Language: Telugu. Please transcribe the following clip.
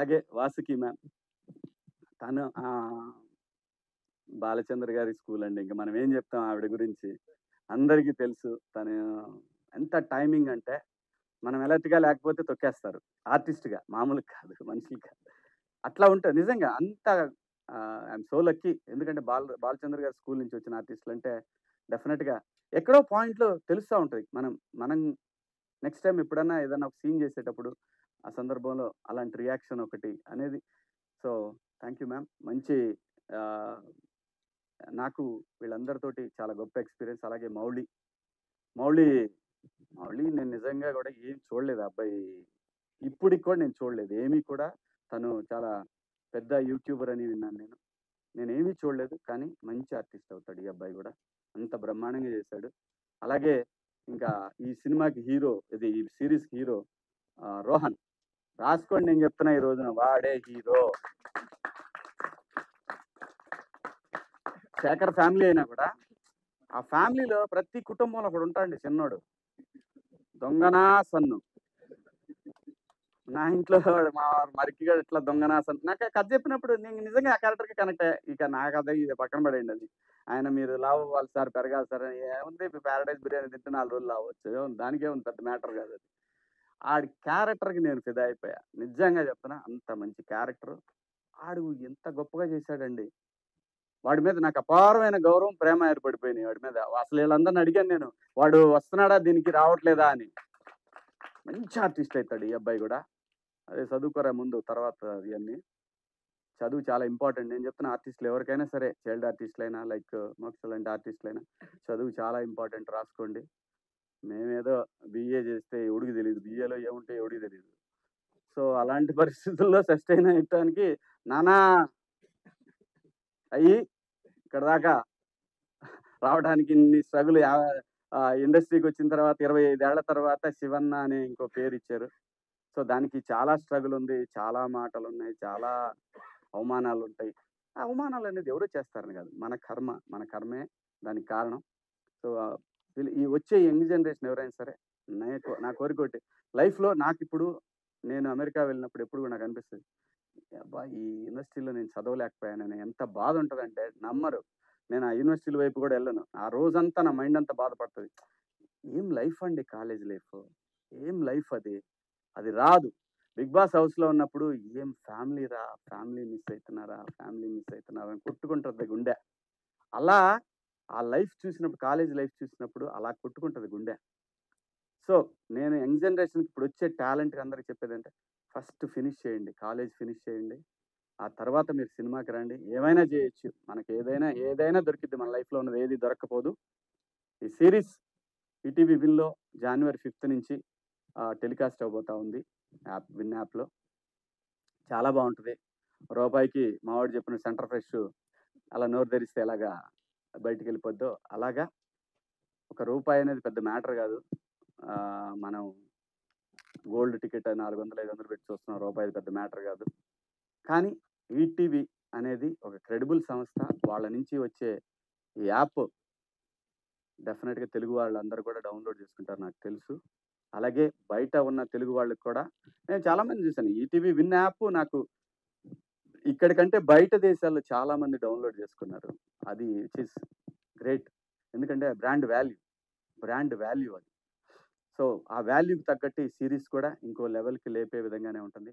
అలాగే వాసుకి మ్యామ్, తను బాలచంద్ర గారి స్కూల్ అండి. ఇంక మనం ఏం చెప్తాం ఆవిడ గురించి. అందరికీ తెలుసు. తను ఎంత టైమింగ్ అంటే, మనం అలర్ట్‌గా లేకపోతే తొక్కేస్తారు. ఆర్టిస్ట్‌గా మామూలుగా కాదు, మనుషులు కాదు. అట్లా ఉంటది నిజంగా. అంత ఐయామ్ సో లక్కీ. ఎందుకంటే బాలచంద్ర గారి స్కూల్ నుంచి వచ్చిన ఆర్టిస్టులంటే డెఫినిట్‌గా ఎక్కడో పాయింట్‌లో తెలుస్తా ఉంటది. మనం మనం నెక్స్ట్ టైమ్ ఎప్పుడన్నా ఏదన్నా ఒక సీన్ చేసేటప్పుడు, ఆ సందర్భంలో అలాంటి రియాక్షన్ ఒకటి అనేది. So, thank you ma'am. మంచి ఆహ్, నాకు వీళ్ళందరితోటి చాలా గొప్ప ఎక్స్‌పీరియన్స్. అలాగే మౌలి. మౌలి, మౌలి నేను నిజంగా గూడా ఏం చూడలేదు ఆ అబ్బాయి. ఇప్పటికి కూడా నేను చూడలేదు. ఏమీ కూడా తను చాలా పెద్ద యూట్యూబర్ అని విన్నాను నేను. నేనేమీ చూడలేదు. కానీ మంచి ఆర్టిస్ట్ అవుతాడు ఈ అబ్బాయి గూడా. అంత బ్రహ్మాండంగా చేశాడు. అలాగే ఇంకా ఈ సినిమాకి హీరో, ఈ సీరీస్‌కి హీరో రోహన్. రాసుకోండి, నేను చెప్తున్నా ఈ రోజున వాడే హీరో. శేఖర్ ఫ్యామిలీ అయినా కూడా, ఆ ఫ్యామిలీలో ప్రతి కుటుంబంలో ఒకడు ఉంటాడండి చిన్నోడు. దొంగనా సన్ను. నా ఇంట్లో మా మరికిగాడు ఇట్లా దొంగనా సన్ను. నాకు ఆ కథ చెప్పినప్పుడు నేను నిజంగా ఆ క్యారెక్టర్‌కి కనెక్ట్ అయ్యా. ఇక నా కథ ఇది పక్కన పడేయండి అది. ఆయన మీరు లావు అవ్వాలి సార్, పెరగాలి సార్ అని ఏముంది, పారడైజ్ బిర్యానీ తింటే 4 రోజులు లావొచ్చు. ఏముంది దానికేముంది, పెద్ద మ్యాటర్ కాదు అది. ఆడి క్యారెక్టర్‌కి నేను ఫిదా అయిపోయా. నిజంగా చెప్తున్నా, అంత మంచి క్యారెక్టర్. ఆడు ఎంత గొప్పగా చేశాడండి. వాడి మీద నాకు అపారమైన గౌరవం, ప్రేమ ఏర్పడిపోయినాయి వాడి మీద. అసలు వీళ్ళందరిని అడిగాను నేను. వాడు వస్తున్నాడా దీనికి, రావట్లేదా అని. మంచి ఆర్టిస్ట్ అయితాడు ఈ అబ్బాయి గూడా. అదే చదువుకోరా ముందు, తర్వాత ఇయన్నీ. చదువు చాలా ఇంపార్టెంట్. నేను చెప్తున్నా, ఆర్టిస్ట్‌లు ఎవరికైనా సరే, చైల్డ్ ఆర్టిస్ట్‌లైనా, లైక్ మోక్ష లాంటి ఆర్టిస్ట్‌లైనా, చదువు చాలా ఇంపార్టెంట్, రాసుకోండి. మేమేదో బీఏ చేస్తే ఎవడికి తెలీదు. బీఏలో ఏముంటాయో ఎవడికి తెలీదు. సో, అలాంటి పరిస్థితుల్లో సస్టైన్ అయ్యటానికి నానా అయ్యి ఇక్కడి దాకా రావడానికి ఇన్ని స్ట్రగుల్. ఇండస్ట్రీకొచ్చిన తర్వాత 25 ఏళ్ల తర్వాత శివన్న అనే ఇంకో పేరిచ్చారు. సో, దానికి చాలా స్ట్రగుల్ ఉంది. చాలా మాటలున్నాయి. చాలా అవమానాలుంటాయి. ఆ అవమానాలనేది ఎవరో చేస్తారని కాదు. మన కర్మ. మన కర్మే దానికి కారణం. సో, ఈ వచ్చే యంగ్ జనరేషన్ ఎవరైనా సరే, నా కోరికోటి, లైఫ్‌లో నాకిప్పుడు నేను అమెరికా వెళ్ళినప్పుడు ఎప్పుడు కూడా నాకనిపిస్తది. అబ్బా! ఈ యూనివర్సిటీలో నేను చదవలేకపోయానని ఎంత బాధుంటదంటే నమ్మరు. నేను ఆ యూనివర్సిటీల వైపు గూడా ఎళ్ళను. ఆ రోజంతా నా మైండ్ అంతా బాధపడతది. ఏం లైఫ్ అండి కాలేజ్ లైఫు. ఏం లైఫ్ అది. అది రాదు. 'బిగ్ బాస్' హౌస్‌లో ఉన్నప్పుడు ఏం ఫ్యామిలీరా, ఫ్యామిలీ మిస్ అయితున్నారా, ఫ్యామిలీ మిస్ అయితున్నారా అని కొట్టుకుంటది గుండె. అలా ఆ లైఫ్ చూసినప్పుడు, కాలేజ్ లైఫ్ చూసినప్పుడు అలా కొట్టుకుంటది గుండె. సో, నేను యంగ్ జనరేషన్‌కి ఇప్పుడొచ్చే టాలెంట్‌కి అందరికి చెప్పేదంటే, ఫస్ట్ ఫినిష్ చేయండి. కాలేజ్ ఫినిష్ చేయండి. ఆ తర్వాత మీరు సినిమాకి రండి. ఏమైనా జేయొచ్చు. ఏదైనా దొరికిద్ది మన లైఫ్‌లో ఉన్నది ఏది దొరక్కపోదు. ఈ సీరీస్ ఈటీవీ విన్‌లో జనవరి 5 నుంచి టెలికాస్ట్ అవ్వబోతా ఉంది. విన్ యాప్‌లో. చాలా బావుంటది. రూపాయికి మావోడు చెప్పిన సెంటర్ ఫ్రెష్ అలా నోరు తెరిస్తే ఎలాగా బయటికెళ్ళిపోద్దో, అలాగా ఒక రూపాయి అనేది పెద్ద మ్యాటర్ గాదు. మనం గోల్డ్ టికెట్ 400, 500 పెట్టి చూస్తున్నాం. రూపాయి పెద్ద మ్యాటర్ గాదు. కానీ ఈటీవీ అనేది ఒక క్రెడిబుల్ సంస్థ. వాళ్ళ నుంచి వచ్చే ఈ యాప్ డెఫినిట్‌గా తెలుగు వాళ్ళందరూ కూడా డౌన్‌లోడ్ చేసుకుంటారు నాకు తెలుసు. అలాగే బయట ఉన్న తెలుగు వాళ్ళకి కూడా నేను చాలా మందిని చూసాను. ఈటీవీ విన్ యాప్ నాకు ఇక్కడి కంటే బయట దేశాల్లో చాలా మంది డౌన్‌లోడ్ చేసుకున్నారు. అది విచ్ ఈస్ గ్రేట్. ఎందుకంటే బ్రాండ్ వాల్యూ అది. సో, ఆ వాల్యూకి తగ్గట్టు ఈ సీరీస్ కూడా ఇంకో లెవెల్‌కి లేపే విధంగానే ఉంటుంది.